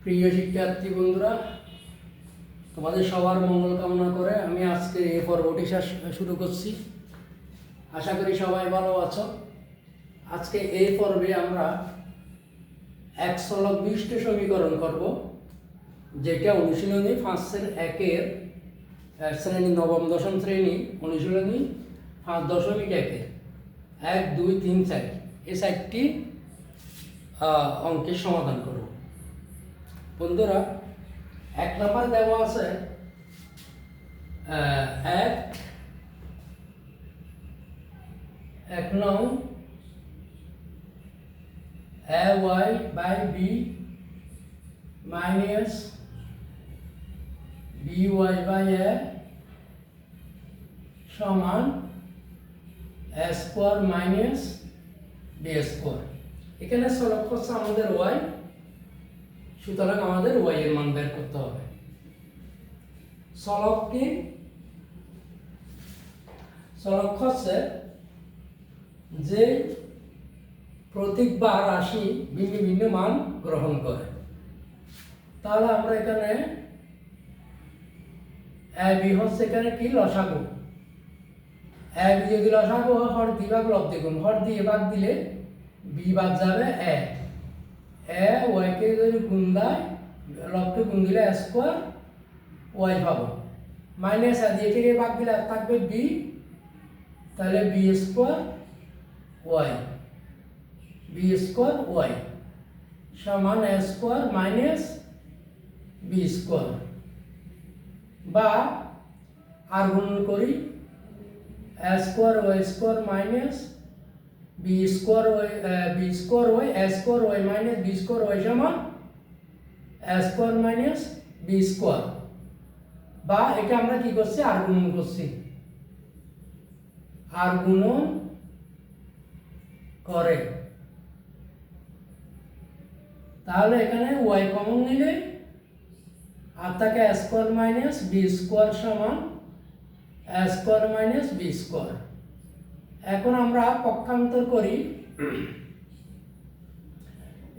প্রিয় শিক্ষার্থী বন্ধুরা, তোমাদের সবার মঙ্গল কামনা করে আমি আজকে এই পর্বটি শুরু করছি। আশা করি সবাই ভালো আছো। আজকে এই পর্বে আমরা এক সলক বিশিষ্ট সমীকরণ করব, যেটা অনুশীলনী 5-1 শ্রেণী নবম দশম শ্রেণী অনুশীলনী 5.1 1, 2, 3, 4 এই 4টি অঙ্কের সমাধান করব। বন্ধুরা, 1 নম্বর দেওয়া আছে 1 নং ay by b minus by by a সমান a square minus b square. এখানে সলভ করছে আমাদের y, সুতরাং আমাদের y এর মান বের করতে হবে। সলভ কি? সলভ হচ্ছে যে প্রত্যেকবার রাশি ভিন্ন ভিন্ন মান গ্রহণ করে। তাহলে আমরা এখানে a b হচ্ছে এখানে কি লসাগু। a b যদি লসাগু হয়, হর দ্বিভাগ লব দ্বিগুণ, হর দিয়ে ভাগ দিলে b বাদ যাবে a y কে যদি গুণ দেয়, লবকে গুণ দিলে a স্কয়ার y পাবো, মাইনাস a দিয়ে থেকে ভাগ দিলে থাকবে b, তাহলে b স্কয়ার y সমান a square minus b square. বা আর গুণ করি, a square y square minus b square y a square y minus b square y সমান a square minus b square. বা এটা আমরা কি করছি, আর গুণন করছি, আর গুণন করে। তাহলে এখানে y কমন নিলে আর থাকে a square minus b square সমান a square minus b square. এখন আমরা পক্ষান্তর করি,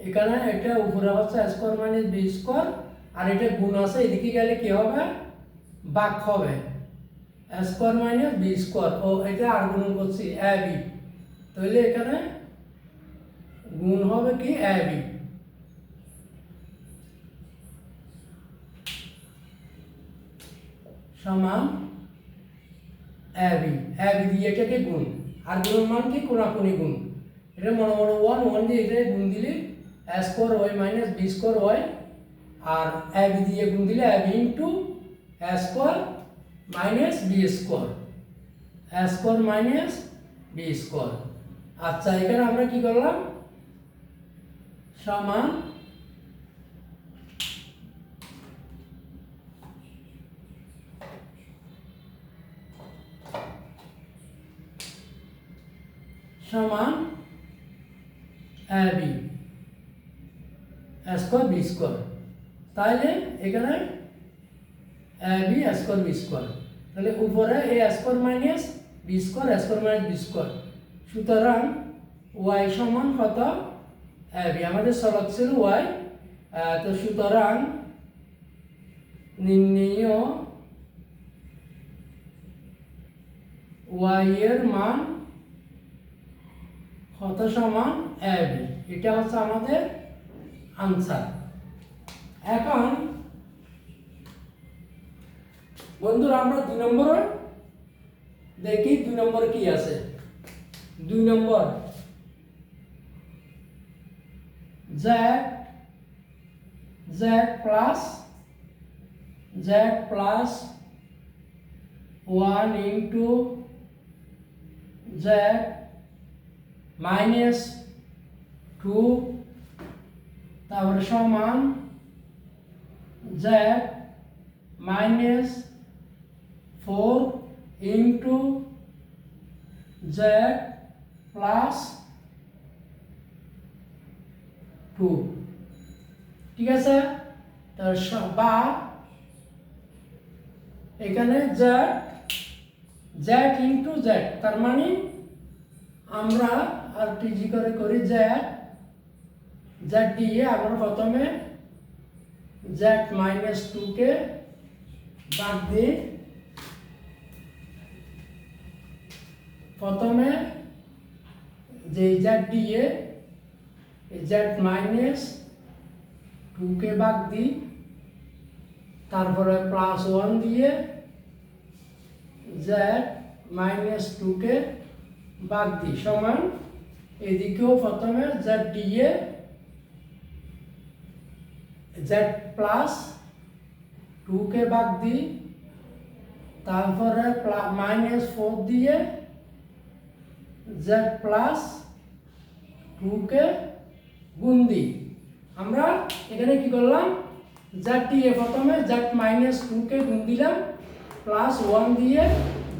এখানে এটা উপরে হচ্ছে a square minus b square, আর এটা গুণ আছে, এদিকে গেলে কি হবে, ভাগ হবে a square minus b square. ও এটা আর গুণ করছি ab, তাহলে এখানে গুণ হবে কি ab সমান ab দিয়ে এটাকে গুণ, আর গুণের মান কি কোনাকুনি গুণ, এটা মনে মনে 1 দিয়ে এটা গুণ দিলে a square y minus b square y, আর ab দিয়ে গুণ দিলে ab into a square minus b square, a square minus b square. আচ্ছা, এখানে আমরা কি করলাম, সমান সমান ab a square b square. তাহলে এখানে ab a square b square, তাহলে উপরে a square minus b square a square minus b square. সুতরাং y সমান কত, ab, আমাদের সলভ ছিল y। তো সুতরাং নির্ণেয় y এর মান কত সমান ab, এটা হচ্ছে আমাদের আনসার। এখন বন্ধুরা, আমরা 2 নম্বরে দেখি 2 নম্বরে কি আছে। 2 নম্বর z plus 1 into z minus 2, তারপরে সমান z minus 4 into z plus 2, ঠিক আছে। বা এখানে z ইন্টু z, তার মানে আমরা আর টিজি করে করি z দিয়ে আমরা প্রথমে জেড মাইনাস টুকে বাদ দিই। প্রথমে যে জেড দিয়ে জেড মাইনাস টুকে বাদ দিই, তারপরে প্লাস ওয়ান দিয়ে জেড মাইনাস টুকে বাদ দিই সমান এদিকেও প্রথমে জেড দিয়ে জেড প্লাস টুকে বাদ দিই, তারপরে মাইনাস ফোর দিয়ে জেড প্লাস টুকে গুণ দিই। আমরা এখানে কি করলাম, জেড দিয়ে প্রথমে জেড মাইনাস টুকে গুণ দিলাম, প্লাস ওয়ান দিয়ে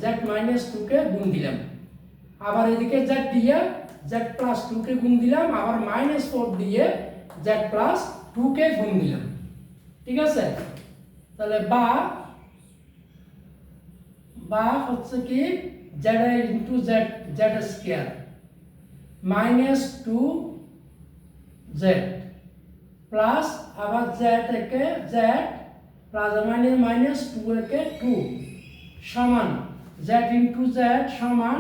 জেড মাইনাস টুকে গুণ দিলাম, আবার এদিকে জেড দিয়ে জেড প্লাস টুকে গুণ দিলাম, আবার মাইনাস ফোর দিয়ে জেড প্লাস টুকে গুণ দিলাম। ঠিক আছে, তাহলে বা হচ্ছে কি Z into Z Z square minus two Z plus আবার জেড একে জেড প্লাস মাইনাস টু একে টু সমান জেড ইন্টু জেড সমান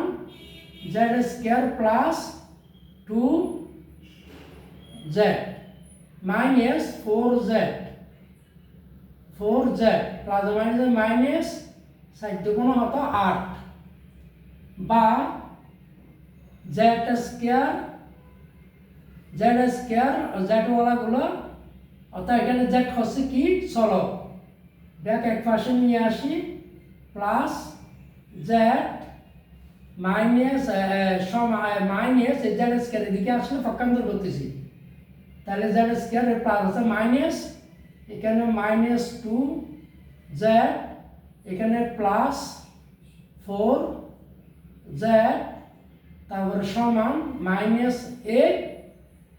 Z square plus two Z minus four Z plus minus 4 দুগুণ হতো 8 বা জেড স্কোয়ার জেড ওয়ালাগুলো অর্থাৎ এখানে জেড হচ্ছে কি চলো দেখ এক পাশে নিয়ে আসি, plus Z minus minus Z square এদিকে আসলে পক্ষান্তর করতেছি, তাহলে জেড স্কোয়ার প্লাস হচ্ছে মাইনাস এখানে মাইনাস টু জেড এখানে প্লাস ফোর জেড তারপরে সমান মাইনাস এইট,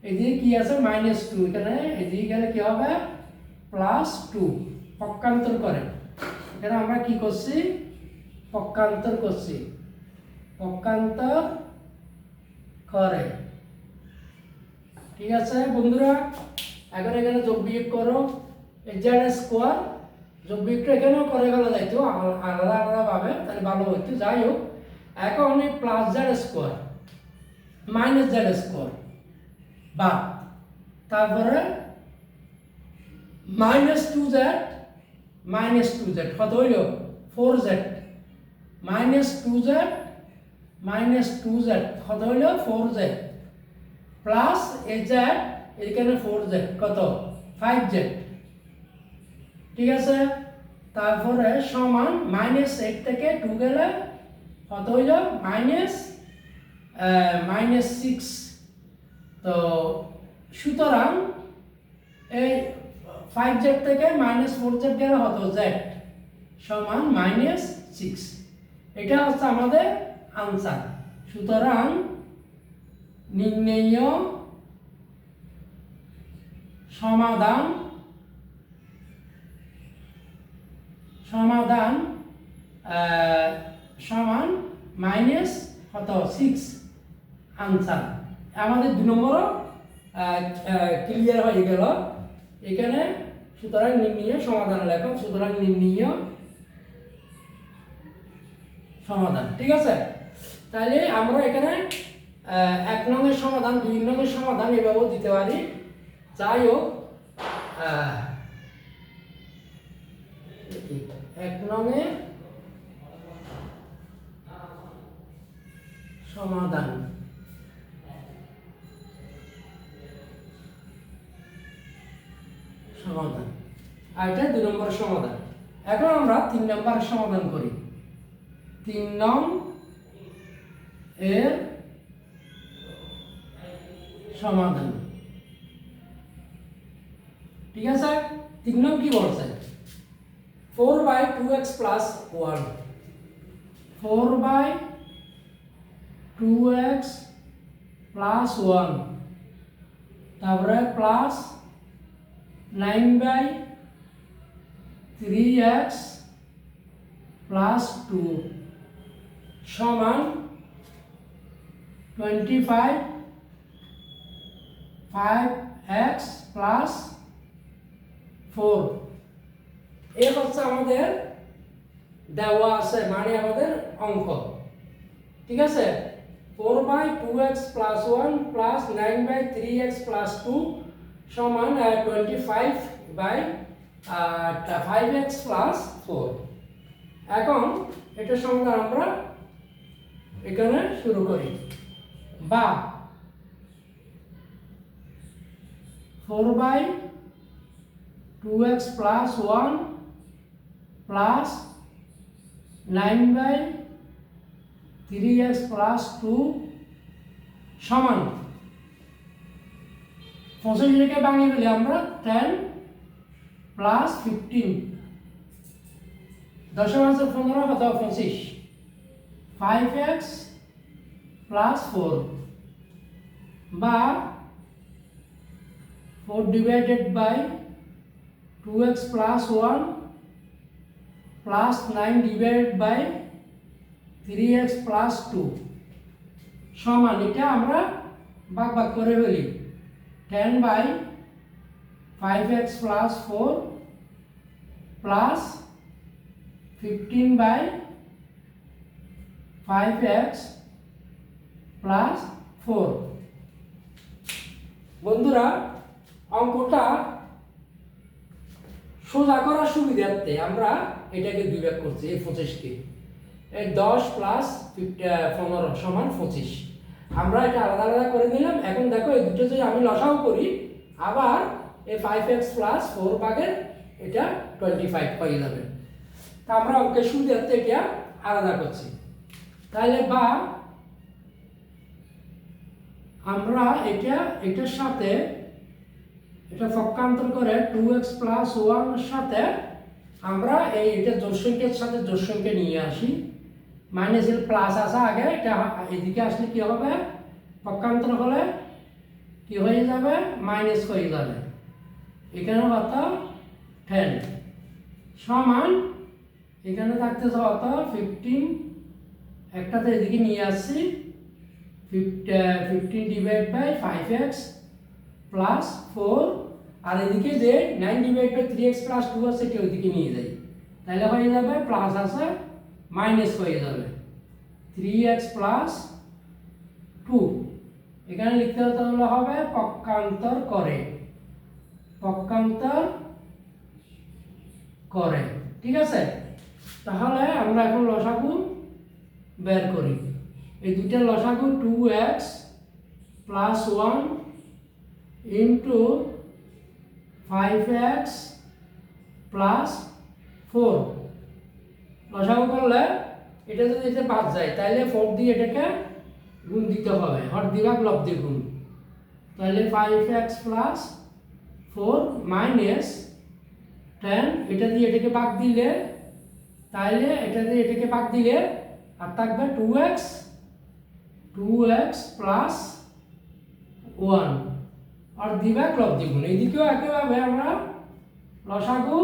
এদিকে কি আছে মাইনাস টু, এখানে এদিকে গেলে কি হবে প্লাস টু, পক্ষান্তর করে এখানে আমরা কি করছি পক্ষান্তর করছি, পক্ষান্তর করে। ঠিক আছে বন্ধুরা, এখন এখানে যোগ বিয়োগ করো, জেড স্কোয়ার যোগ বিয়োগটা এখানেও করে ফেলা যাইতো আলাদা আলাদা ভাবে, তাহলে ভালো হইতো। যাই হোক, এখন এই plus Z square minus Z square বা তারপরে মাইনাস টু জেড কত হইল four Z minus two Z কত হইল four Z plus a Z এখানে ফোর জেড কত ফাইভ জেড। ঠিক আছে, তারপরে সমান মাইনাস এইট থেকে টু গেলে কত হইল মাইনাস সিক্স। তো সুতরাং এই ফাইভ জেড থেকে মাইনাস ফোর জেড গেলে হতো জেড সমান মাইনাস সিক্স, এটা হচ্ছে আমাদের আনসার। সুতরাং নির্ণেয় সমাধান সমান মাইনাস কত সিক্স আনসার। আমাদের 2 নম্বরও ক্লিয়ার হয়ে গেল এখানে। সুতরাং নির্ণীয় সমাধান লেখো, সুতরাং নির্ণীয় সমাধান। ঠিক আছে, তাহলে আমরা এখানে 1 নংয়ের সমাধান 2 নংয়ের সমাধান এভাবেও দিতে পারি। যাই হোক, 1 নংয়ের সমাধান আর এটা 2 নম্বরের সমাধান। এখন আমরা 3 নম্বরের সমাধান করি। 3 নং এর সমাধান। ঠিক আছে, 3 নং কি বলছে 4/2x plus 1 4/2x plus 1 তারপরে প্লাস 9/3x plus 2 সমান 25 5x plus 4 এই হচ্ছে আমাদের দেওয়া আছে মানে আমাদের অঙ্ক, ঠিক আছে। 4/2x + 1 + 9/3x + 2 সমান 25/5x + 4। এখন এটার সমাধান আমরা এখানে শুরু করি। বা 4/2x + 1 + 9/3x + 2 সমান 25 কে ভাঙিয়ে দিলে আমরা 10 + 15 দশমিক 15 কত 25 5x + 4 বা 4/2x + 1 + 9/3x + 2 সমান এটা আমরা ভাগ করে ফেলি 10/5x + 4 + 15/5x + 4। বন্ধুরা অঙ্কটা সোজা করার সুবিধার্থে আমরা এটাকে দুই ভাগ করছি এই 25কে। এই 10 + 15 সমান 25। আমরা এটা আলাদা আলাদা করে নিলাম। এখন দেখো এই দুটো যদি আমি লসাগু করি আবার এই 5x + 4 ভাগের এটা 25 হয়ে যাবে। তা আমরা অঙ্কের সুবিধার্থে এটা আলাদা করছি। তাহলে বা আমরা এটার সাথে এটা পক্ষান্তর করে 2x + 1 এর সাথে আমরা এটা জোড় সংখ্যার সাথে জোড় সংখ্যা নিয়ে আসি। মাইনাস এর প্লাস আসা আগে এটা এদিকে আসলে কি হবে পক্ষান্তর হলে কি হয়ে যাবে মাইনাস হয়ে যাবে। এখানে কত 10 সমান এখানে থাকতেছে কত 15 একটাতে এদিকে নিয়ে আসছি 15/5x + 4 আর এদিকে যে 9/3x + 2 আছে এটা ওইদিকে নিয়ে যাই তাহলে হয়ে যাবে প্লাস আছে মাইনাস হয়ে যাবে 3x + 2। এখানে লিখতে হবে পক্ষান্তর করে, ঠিক আছে। তাহলে আমরা এখন লসাগু বের করি। এই দুইটার লসাগু 2x + 1 * 5x + 4 লসাগু করলে এটা যদি এটা বাদ যায় তাহলে 4 দিয়ে এটাকে গুণ দিতে হবে, হর দিবা লব দিয়ে গুণ। তাহলে 5x + 4 - 10 এটা দিয়ে এটাকে ভাগ দিলে তাহলে এটা দিয়ে এটাকে ভাগ দিলে আর থাকবে 2x + 1 আর দিবা লব দিয়ে গুণ। এইদিকেও একইভাবে আমরা লসাগু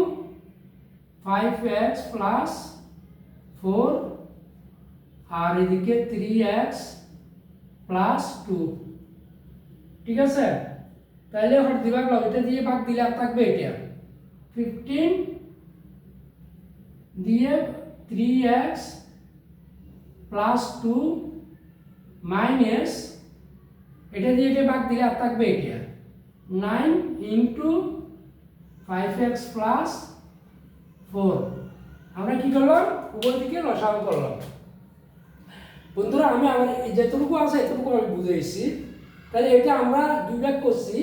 5x + 4 আর এদিকে 3x + 2, ঠিক আছে। তাহলে হট দিবা লব এটা দিয়ে ভাগ দিলে আর থাকবে এটা 15 দিয়ে 3x + 2 মাইনাস এটা দিয়ে এটা ভাগ দিলে আর থাকবে এটা 9 * 5x + 4। আমরা কি করলাম উপর দিকে লসাগু করলাম। বন্ধুরা আমি আমার যেটুকু আছে এতটুকু আমি বুঝেছি। তাহলে এটা আমরা দুই ভাগ করছি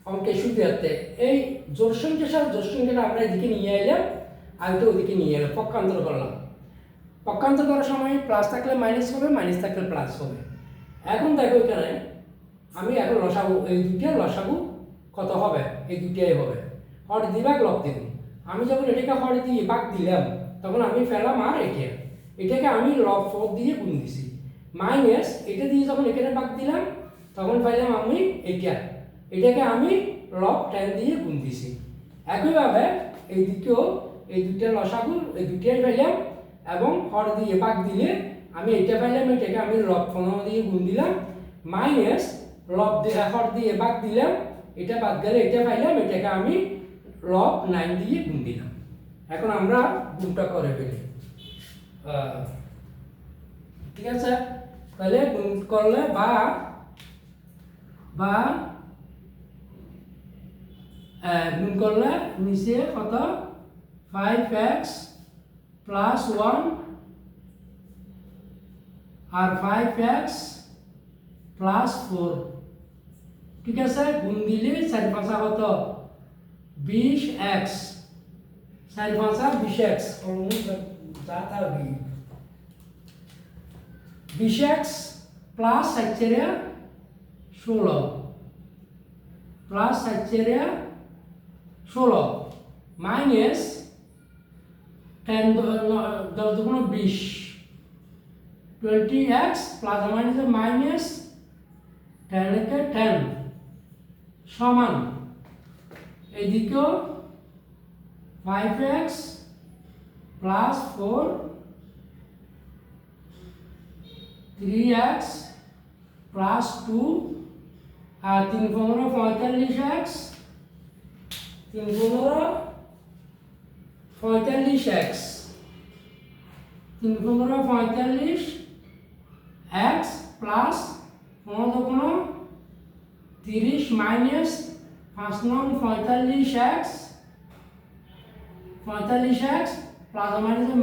অঙ্কের সুবিধার্থে। এই জোড় সংখ্যার সাথে জোড় সংখ্যাটা আমরা এদিকে নিয়ে এলাম আর এটা ওদিকে নিয়ে এলাম পক্ষান্তর করলাম। পক্ষান্তর করার সময় প্লাস থাকলে মাইনাস হবে, মাইনাস থাকলে প্লাস হবে। এখন দেখো এখানে আমি এখন লসাগু এই দুইটা লসাগু কত হবে এই দুইটাই হবে হর দিবা লব দিব। আমি যখন এটাকে হর দিয়ে ভাগ দিলাম তখন আমি ফেলাম আর এটাকে আমি লব 4 দিয়ে গুণ দিছি মাইনাস এটা দিয়ে যখন এখানে ভাগ দিলাম তখন পাইলাম আমি এটাকে আমি লব 10 দিয়ে গুণ দিছি। একইভাবে এই দিকেও এই দুইটা লসাগু এই দুইটাই পাইলাম এবং হর দিয়ে ভাগ দিলে আমি এটা পাইলাম এটাকে আমি লব 15 দিয়ে গুণ দিলাম মাইনাস লব দিয়ে হর দিয়ে ভাগ দিলাম এটা বাদ গেলে এটা পাইলাম এটাকে আমি লব 9 দিয়ে গুণ দিলাম। এখন আমরা গুণটা করে ফেলি। ঠিক আছে, তাহলে গুণ করলে বা গুণ করলে নিচে কত 5x প্লাস 1 আর 5x প্লাস 4। ঠিক আছে, গুণ দিলে 4 5 কত 20x, 4 5 20x, যা তা 20x প্লাস 4 16 প্লাস 4 16 মাইনাস 10 10 দুগুণ 20 20x প্লাস মাইনাস 10 কে 10 সমান এদিকেও 5x প্লাস 4 3x প্লাস 2 আর 3 15 45x 3 15 45x 3 15 45x plus 15 30 minus 5 9 45x 45x plus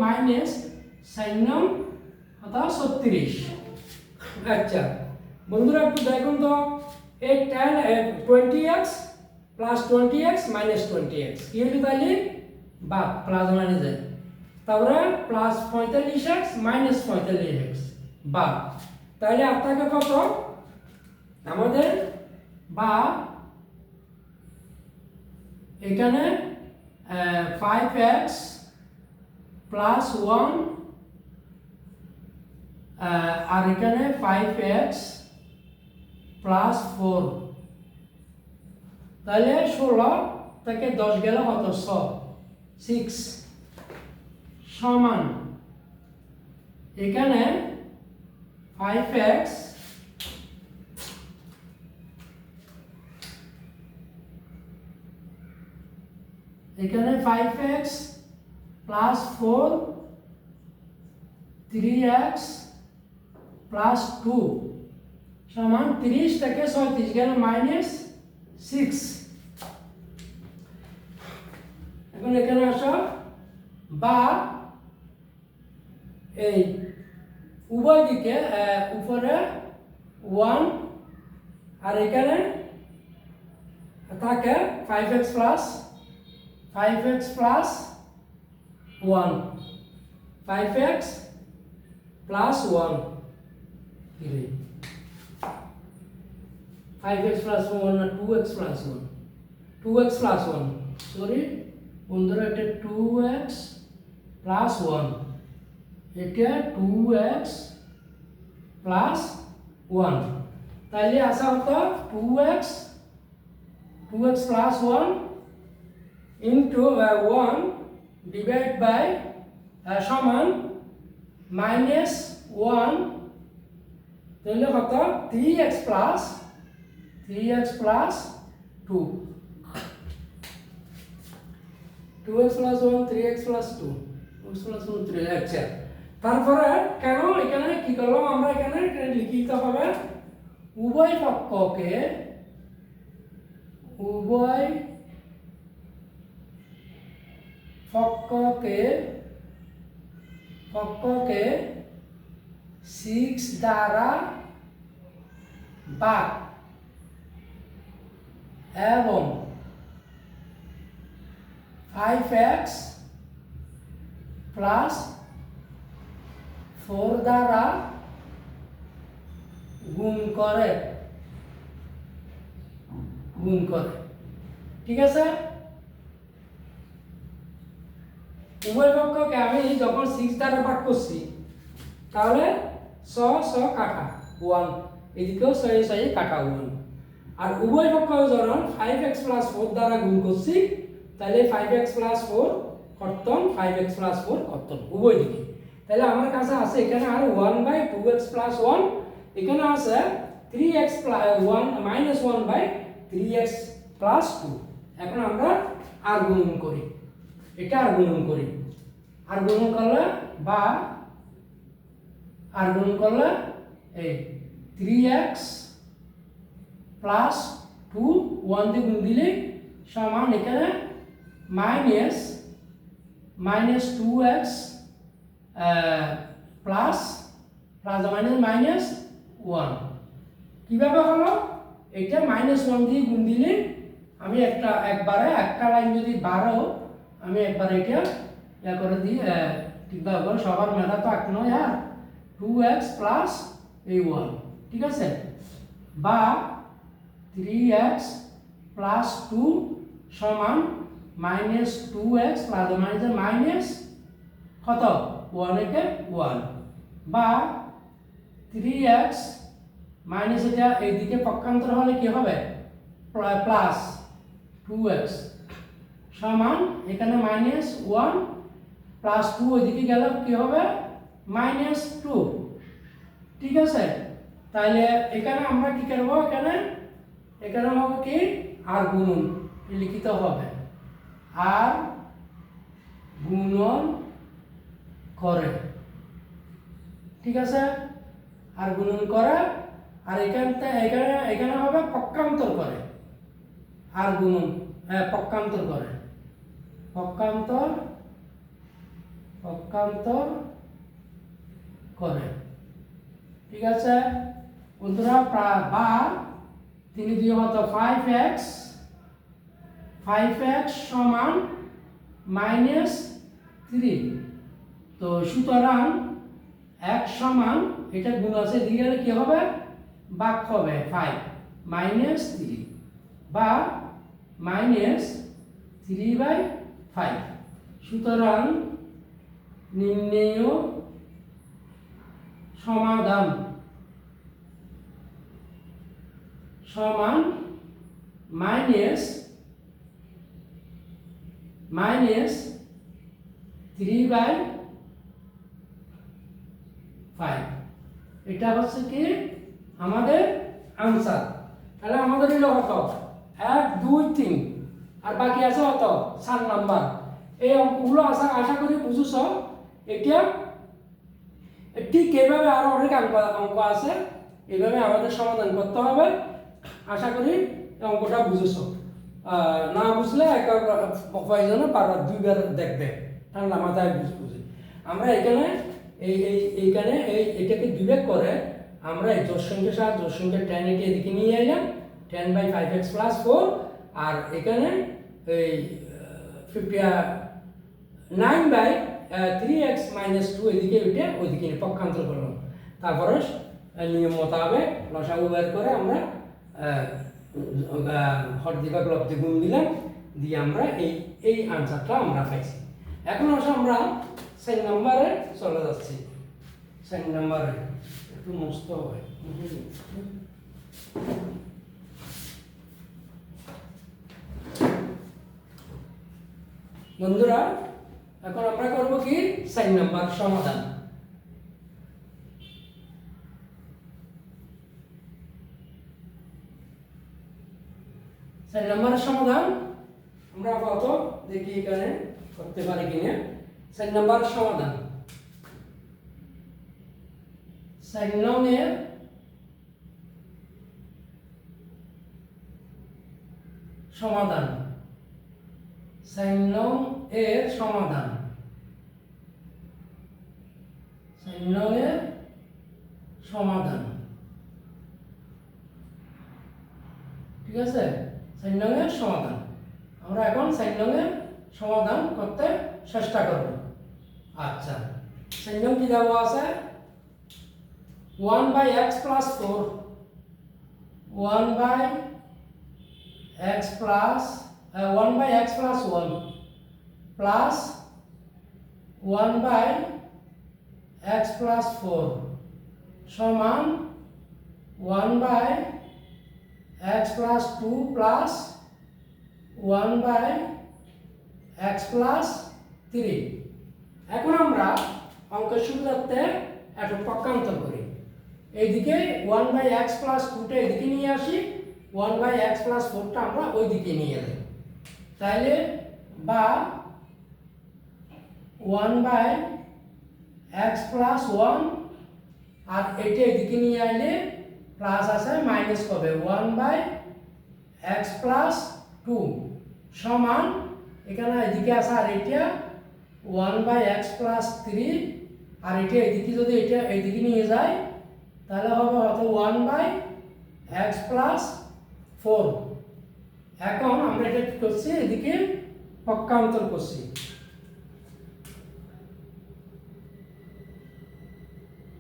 minus 4 9 36। আচ্ছা বন্ধুরা একটু দেখুন তো, এই 20x plus 20x minus 20x কি হলো তাহলে বা প্লাস মাইনাস যায়, তারপরে প্লাস 45x মাইনাস 45x বা, তাহলে আপনাকে কত আমাদের বা এখানে 5x প্লাস 1 আর এখানে 5x প্লাস 4, তাহলে 16 থেকে 10 গেল কত 6 সমান এখানে 5x এখানে 5x প্লাস 4 3x প্লাস 2 সমান 30 থেকে 37 গেল মাইনাস 6। এখন এখানে আসো বা এই উভয় দিকে উপরে 1 আর এখানে থাকে 5x plus 1 5x plus 1 5x plus 1 না 2x plus 1 2x plus 1 sorry বন্ধুরা, এটা 2x প্লাস 1 এটা 2x প্লাস 1, তাইলে আসা হতো 2x plus 1 into 1 divide by সমান মাইনাস 1, তাহলে কত 3x plus 2 2x plus 1 3x plus 2 2x plus 1 3। আচ্ছা তারপরে কেন এখানে কি করলাম আমরা, এখানে লিখিতে হবে উভয় পক্ষকে 6 দ্বারা ভাগ এবং 5x প্লাস 4 দ্বারা গুণ করে ঠিক আছে। উভয় পক্ষকে আমি যখন 6 দ্বারা ভাগ করছি তাহলে 6 কাটা 1, এদিকেও 6 কাটা 1, আর উভয় পক্ষ যখন 5x প্লাস 4 দ্বারা গুণ করছি তাহলে 5x প্লাস 4 কর্তন 5x প্লাস 4 কর্তন উভয় দিকে, তাহলে আমার কাছে আছে এখানে আর 1/2x প্লাস 1, এখানে আছে 3x plus 1 minus 1/3x plus 2। এখন আমরা আর গুণন করি, এটা আর গুণন করি, আর গুণন করলে বা আর গুণন করলে এই 3x প্লাস 2 1 দিয়ে গুণ দিলে সমান এখানে মাইনাস 2x প্লাস মাইনাস 1 কিভাবে হলো? এটা -1 দিয়ে গুণ দিলে আমি একবারে একটা লাইন যদি 12 আমি একবারে এটা ইয়া করে দিই, ঠিকভাবে বল, সবার মেধা তো এক নয় আর 2x প্লাস এই 1, ঠিক আছে, বা 3x প্লাস 2 সমান -2x প্লাস মাইনাস কত 1 একে 1, বা 3x মাইনাস এটা এইদিকে পক্ষান্তর হলে কি হবে প্লাস 2x সমান এখানে -1 প্লাস 2 ওইদিকে গেলে কি হবে -2, ঠিক আছে। তাহলে এখানে আমরা কি করব, এখানে হবে কি আর গুণন লিখিত হবে, আর গুণন করে, ঠিক আছে, আর গুণন করে, আর এখানে হবে পক্ষান্তর করে, আর গুণন পক্ষান্তর করে, পক্ষান্তর করে, ঠিক আছে বন্ধুরা। বা 3 দিয়ে হতো 5x সমান -3, তো সুতরাং x সমান এটা গুণ আছে দিয়ে গেলে কি হবে ভাগ হবে 5 -3 বা -3/5, সুতরাং নির্ণেয় সমাধান সমান -3/5, এটা হচ্ছে কি আমাদের আনসার। তাহলে আমাদের হলো কত 1 2 3 আর বাকি আছে কত 4 নাম্বার। এই অঙ্কগুলো আশা করি বুঝছো। এটা ঠিক এইভাবে আরো অনেক অঙ্ক আছে, এইভাবে আমাদের সমাধান করতে হবে। আশা করি এই অঙ্কটা বুঝছো, না বুঝলে প্রয়োজনে বারবার 2বার দেখবে, ঠান্ডা মাথায় বুঝে। আমরা এখানে এইখানে এটাকে 2 ভাগ করে আমরা এই জোড় সংখ্যার সাথে জোড় সংখ্যা 10 এটা এদিকে নিয়ে এলাম 10/5x + 4, আর এখানে এই 9/3x - 2 এদিকে উঠে ওইদিকে পক্ষান্তর করলাম, তারপরে নিয়ম মোতাবেক লসাগু বের করে আমরা হরদি ভাগ লব্ধি গুণ দিলাম, দিয়ে আমরা এই আনসারটা আমরা পাইছি। এখন আসলে আমরা 4 নম্বরে চলে যাচ্ছি। 4 নম্বরে একটু মস্ত হবে বন্ধুরা। এখন আমরা করব কি 4 নম্বর সমাধান। চার নম্বরের সমাধান আমরা কত দেখি এখানে করতে পারি কিনা। 4 নম্বর সমাধান, 4 নংয়ের সমাধান, 4 নং এর সমাধান, 4 নং এর সমাধান, ঠিক আছে। 4 নং এর সমাধান আমরা এখন 4 নং এর সমাধান করতে চেষ্টা করব। আচ্ছা, 4 নং কি দেওয়া আছে 1/x + 4, 1/x + 1 প্লাস 1/x + 4 সমান 1/x + 2 প্লাস 1/x + 3। এখন আমরা অঙ্কের শুরুতে একটা পক্ষান্তর করি। এইদিকে 1/x + 2টা এদিকে নিয়ে আসি, 1/x + 4টা আমরা ওইদিকে নিয়ে যাই। তাইলে বা 1/x+1 আর এটা এদিকে নিয়ে আইলে প্লাস আছে মাইনাস হবে 1/x+2 সমান এখানে এদিকে আছে আর এটা 1/x+3 আর এটা এদিকে যদি এটা এদিকে নিয়ে যায় তাহলে হবে হয়তো 1/x+4। এখন আমরা এটা কি করছি এদিকে পক্ষান্তর করছি,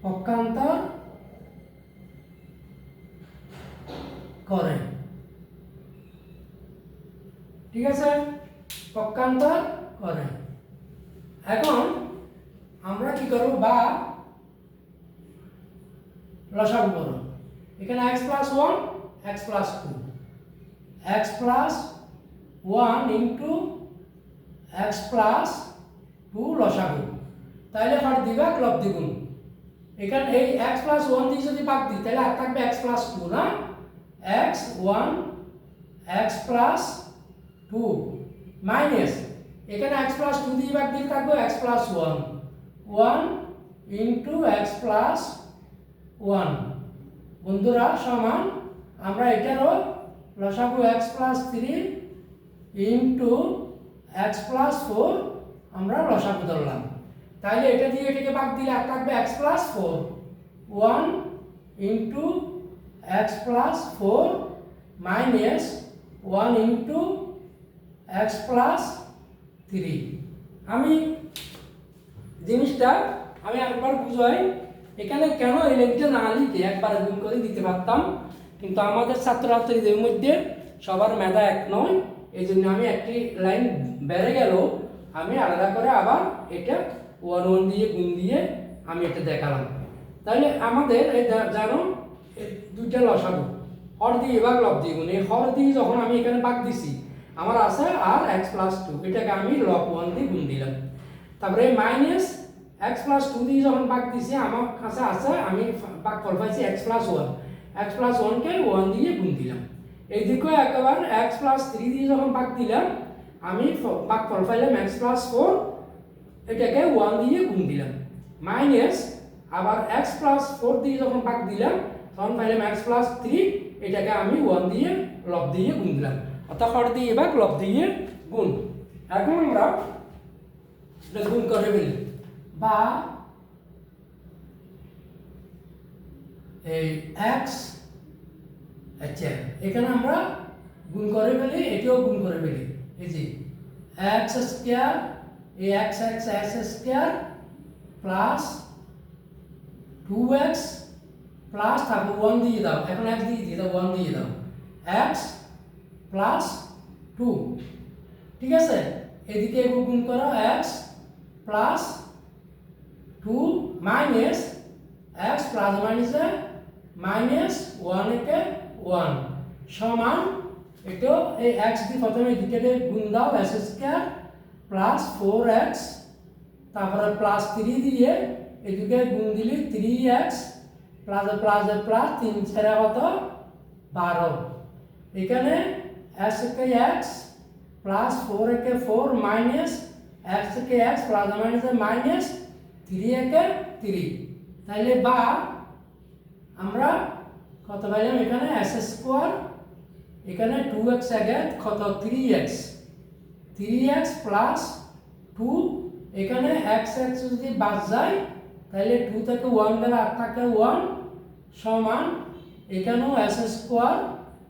পক্ষান্তর করে, ঠিক আছে, পক্ষান্তর করে। এখন আমরা কি করব বা লসাগু করব, এখানে x+1 x+2 x+1 into x+2 লসাগু, তাহলে হর দিবা লব দ্বিগুণ। এখানে এই x+1 দিয়ে যদি ভাগ দিই তাহলে আর থাকবে x+2 না, x1 x+2 মাইনাস এখানে x+2 দিয়ে ভাগ দিলে থাকবে x+1 1 ইন্টু x+1 বন্ধুরা সমান আমরা এটারও লসাগু x+3 ইন্টু x+4 আমরা লসাগু ধরলাম, তাহলে এটা দিয়ে এটাকে ভাগ দিলে আর থাকবে x+4 1 into x+4 minus 1 into x+3। আমি জিনিসটা আমি একবার বুঝাই, এখানে কেন এই লাইনটা না লিখে একবার গুণ করে দিতে পারতাম, কিন্তু আমাদের ছাত্রছাত্রীদের মধ্যে সবার মেধা এক নয়, এই জন্য আমি একটি লাইন বেড়ে গেল আমি আলাদা করে আবার এটা 1 1 দিয়ে গুণ দিয়ে আমি এটা দেখালাম। তাহলে আমাদের এই জানো দুইটা লসাগু হর দিয়ে এবার লব দিয়ে গুণ, এই হর দিয়ে যখন আমি এখানে ভাগ দিছি আমার আছে আর x+2, এটাকে আমি লব 1 দিয়ে গুণ দিলাম, তারপরে মাইনাস x+2 দিয়ে যখন ভাগ দিছি আমার কাছে আছে আমি ভাগফল পাইছি x+1, x+1 কে 1 দিয়ে গুণ দিলাম, এইদিকে একবার x+3 দিয়ে যখন ভাগ দিলাম আমি ভাগফল পাইলাম x+4, এটাকে 1 দিয়ে গুণ দিলাম, মাইনাস আবার x+4 দিয়ে যখন ভাগ দিলাম তখন পাইলাম x+3, এটাকে আমি 1 দিয়ে লব দিয়ে গুণ দিলাম, অর্থাৎ হর দিয়ে এবার লব দিয়ে গুণ। এখন আমরা এটা গুণ করে ফেলি বা এই x, আচ্ছা এখানে আমরা গুণ করে ফেলি, এটাও গুণ করে ফেলি, এই যে x² এই x square plus 2x plus তারপর 1 দিয়ে দাও, এখন x দিয়ে দাও 1 দিয়ে দাও x প্লাস 2, ঠিক আছে, এদিকে গুণ করো x plus 2 minus x plus মাইনাসে মাইনাস 1 একে 1 সমান এটা এই x দিয়ে প্রথমে এদিকে গুণ দাও s² প্লাস 4x তারপরে প্লাস 3 দিয়ে এদিকে গুণ দিলে 3x প্লাস প্লাস প্লাস 3 ছেড়া কত 12, এখানে s কে x প্লাস 4 একে 4 মাইনাস x কে x প্লাস মাইনাসে মাইনাস 3 একে 3, তাহলে বা আমরা কত পাইলাম এখানে s² এখানে 2x আগে কত 3x প্লাস 2, এখানে x যদি বাদ যায় তাহলে 2 থেকে 1 গেলে আর থাকে 1 সমান এখানেও s²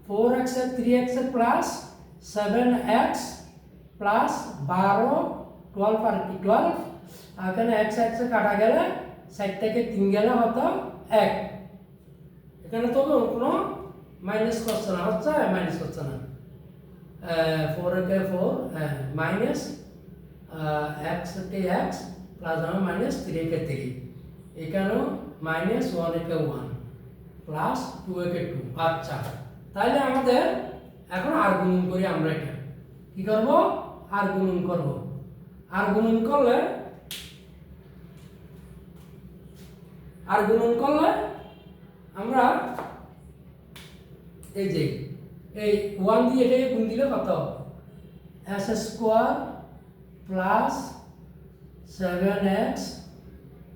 4x 3x plus 7x plus 12 12 আর কি 12, এখানে x কাটা গেলে 7 থেকে 3 গেলে হতো 1, এখানে তো কোনো মাইনাস করছে না, হচ্ছে মাইনাস করছে না, 4 কে 4 মাইনাস x কে x প্লাস মাইনাস 3 কে 3, এখানেও মাইনাস 1 কে 1 প্লাস 2 কে 2। আচ্ছা তাহলে আমাদের এখন আর গুণন করি, আমরা এটা কি করব আর গুণন করব, আর গুণন করলে আমরা এই যে এই 1 দিয়ে এটাকে গুণ দিলে কত S square plus 7x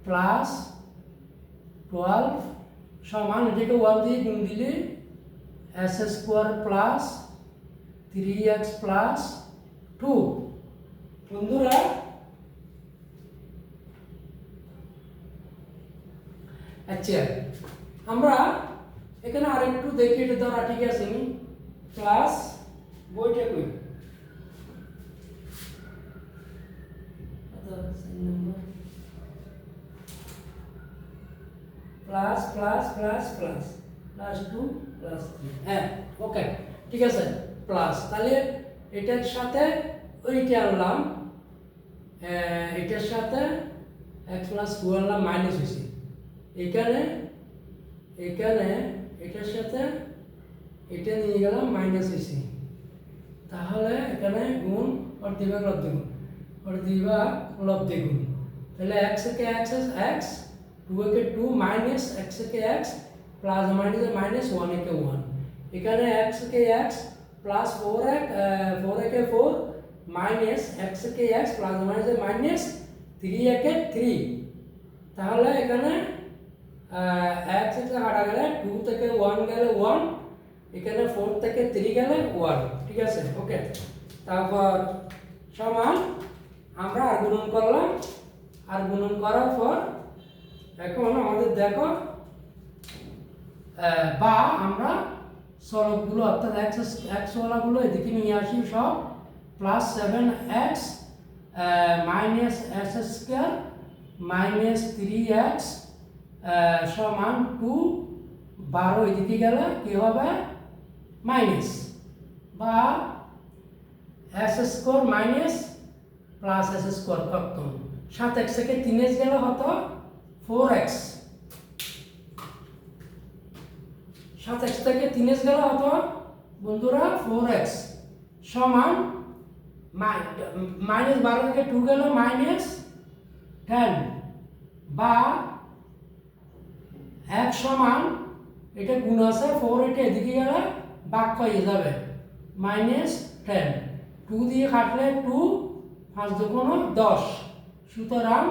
plus 12 সমান এটাকে 1 দিয়ে গুণ দিলে S square plus 3x plus 2। বন্ধুরা আচ্ছা আমরা এখানে আরেকটু দেখি এটা ধরা ঠিক আছে নি প্লাস বইটা কই plus plus plus plus plus 2 plus 3 হ্যাঁ ওকে ঠিক আছে প্লাস তাহলে এটার সাথে ওইটা আনলাম এটার সাথে x প্লাস 2 আনলাম মাইনাস হয়েছে এখানে এখানে এটার সাথে এটা নিয়ে গেলাম মাইনাস হয়েছে তাহলে এখানে গুণ অর্ধেক লব্ধি গুণ লব্ধি গুণ তাহলে x কে x x 2 কে 2 মাইনাস x কে x প্লাস মাইনাস মাইনাস 1 কে 1 এখানে x কে x প্লাস 4 কে 4 মাইনাস x কে x প্লাস মাইনাস মাইনাস 3 কে 3 তাহলে এখানে x থেকে কাটা গেলে 2 থেকে 1 গেলে 1 এখানে 4 থেকে 3 গেলে 1 ঠিক আছে ওকে তারপর সমান আমরা আর গুণন করলাম আর গুণন করার পর এখন আমাদের দেখো বা আমরা সলবগুলো অর্থাৎ x ওয়ালাগুলো এদিকে নিয়ে আসি সব plus 7x minus S square minus 3x সমান 2 12 এদিকে গেলে কি হবে মাইনাস বা S square minus plus S square কত 7x থেকে 3x গেলে হতো 4x 7x থেকে 3x গেলে হতো বন্ধুরা 4x সমান মাইনাস 12 থেকে 2 গেলে মাইনাস 10 বা x সমান এটা গুণ আছে 4 এটা এদিকে গেলে ভাগ হয়ে যাবে মাইনাস 10 2 দিয়ে কাটলে 2 5 দুগুণ 10 সুতরাং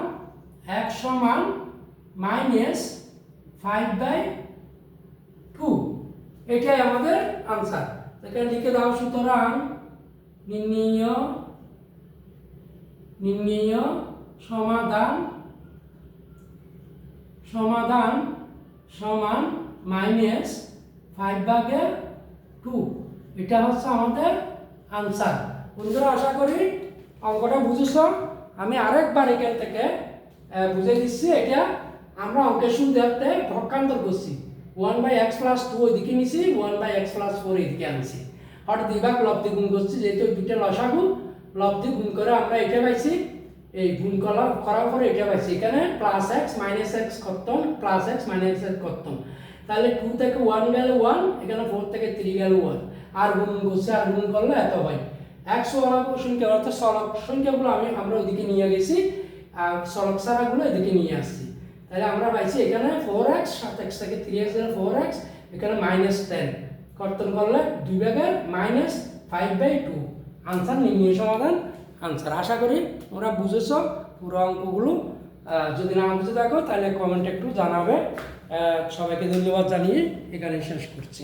x সমান মাইনাস 5/2 এটাই আমাদের আনসার এখানে লিখে দাও সুতরাং নির্ণেয় সমাধান সমান মাইনাস 5/2 এটা হচ্ছে আমাদের আনসার বন্ধুরা আশা করি অঙ্কটা বুঝেছ আমি আরেকবার এখান থেকে বুঝিয়ে দিচ্ছি এটা আমরা অঙ্কের শুরুতে পক্ষান্তর করছি 1/x প্লাস 2 ওইদিকে নিছি 1/x প্লাস 4 এদিকে আনছি অর্থাৎ দুইবার লব্ধি গুণ করছি যেহেতু দুইটা লসাগু লব্ধি গুণ করে আমরা এটা পাইছি এই গুণ করার পরে এটা পাইছি এখানে প্লাস এক্স মাইনাস এক্স করতাম প্লাস এক্স মাইনাস এক্স করতাম তাহলে 2 থেকে 1 গেলে 1 এখানে 4 থেকে 3 গেলে 1 আর গুণ করছে আর গুণ করলে এত হয় এক্স ওয়ালা সংখ্যা অর্থাৎ সরল সংখ্যাগুলো আমরা ওইদিকে নিয়ে গেছি আর সরল সারাগুলো এদিকে নিয়ে আসছি তাহলে আমরা পাইছি এখানে 4x 7x থেকে 3x গেলে 4x এখানে -10 কর্তন করলে দুই ভাগের -5/2 আনসার নির্ণয় সমাধান আনসার আশা করি তোমরা বুঝেছো পুরো অঙ্কগুলো যদি না বুঝে থাকো তাহলে কমেন্টে একটু জানাবে সবাইকে ধন্যবাদ জানিয়ে এখানে শেষ করছি।